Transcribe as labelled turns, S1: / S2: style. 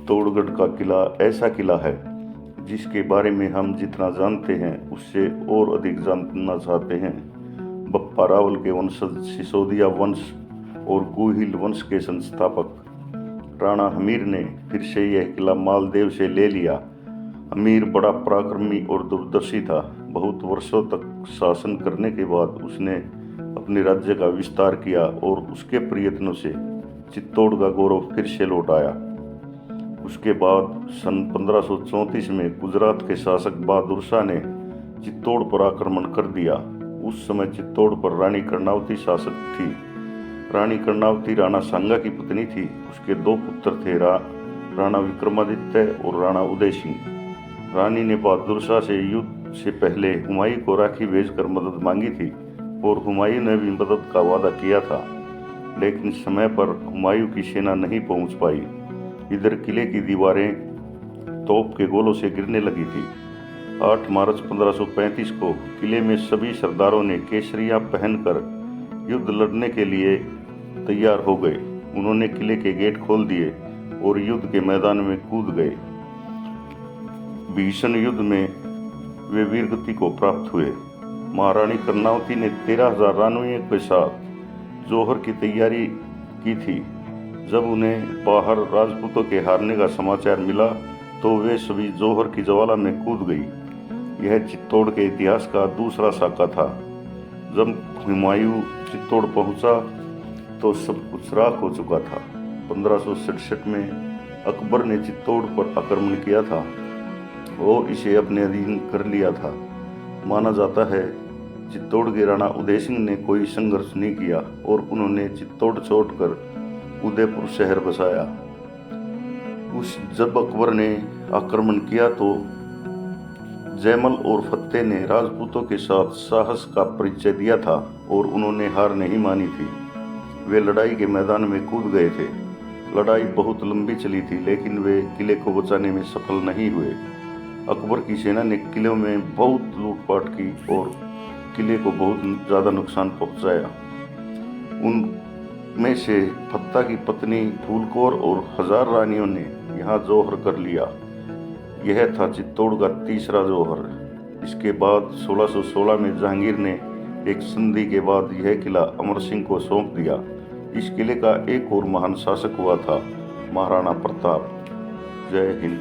S1: चित्तौड़गढ़ का किला ऐसा किला है जिसके बारे में हम जितना जानते हैं उससे और अधिक जानना चाहते हैं। बप्पा रावल के वंशज सिसोदिया वंश और गुहिल वंश के संस्थापक राणा हमीर ने फिर से यह किला मालदेव से ले लिया। हमीर बड़ा पराक्रमी और दूरदर्शी था। बहुत वर्षों तक शासन करने के बाद उसने अपने राज्य का विस्तार किया और उसके प्रयत्नों से चित्तौड़ का गौरव फिर से लौट आया। उसके बाद सन 1534 में गुजरात के शासक बहादुर शाह ने चित्तौड़ पर आक्रमण कर दिया। उस समय चित्तौड़ पर रानी कर्णावती शासक थी। रानी कर्णावती राणा सांगा की पत्नी थी। उसके दो पुत्र थे, राणा विक्रमादित्य और राणा उदय सिंह। रानी ने बहादुर शाह से युद्ध से पहले हुमायूं को राखी भेजकर मदद मांगी थी और हुमायूं ने भी मदद का वादा किया था, लेकिन समय पर हुमायूं की सेना नहीं पहुंच पाई। इधर किले की दीवारें तोप के गोलों से गिरने लगी थी। 8 मार्च 1535 को किले में सभी सरदारों ने केसरिया पहनकर युद्ध लड़ने के लिए तैयार हो गए। उन्होंने किले के गेट खोल दिए और युद्ध के मैदान में कूद गए। भीषण युद्ध में वे वीरगति को प्राप्त हुए। महारानी कर्णावती ने 13,000 रानियों के साथ जौहर की तैयारी की थी। जब उन्हें बाहर राजपूतों के हारने का समाचार मिला तो वे सभी जौहर की ज्वाला में कूद गई। यह चित्तौड़ के इतिहास का दूसरा साका था। जब हुमायूं चित्तौड़ पहुंचा तो सब कुछ राख हो चुका था। 1567 में अकबर ने चित्तौड़ पर आक्रमण किया था और इसे अपने अधीन कर लिया था। माना जाता है चित्तौड़ के राणा उदय सिंह ने कोई संघर्ष नहीं किया और उन्होंने चित्तौड़ छोड़कर उदयपुर शहर बसाया। जब अकबर ने आक्रमण किया तो जयमल और फतेह ने राजपूतों के साथ साहस का परिचय दिया था और उन्होंने हार नहीं मानी थी। वे लड़ाई के मैदान में कूद गए थे। लड़ाई बहुत लंबी चली थी, लेकिन वे किले को बचाने में सफल नहीं हुए। अकबर की सेना ने किले में बहुत लूटपाट की और किले को बहुत ज़्यादा नुकसान पहुंचाया। उनमें से फत्ता की पत्नी फूलकौर और 1000 रानियों ने यहाँ जौहर कर लिया। यह था चित्तौड़ का तीसरा जौहर। इसके बाद 1616 में जहांगीर ने एक संधि के बाद यह किला अमर सिंह को सौंप दिया। इस किले का एक और महान शासक हुआ था, महाराणा प्रताप। जय हिंद।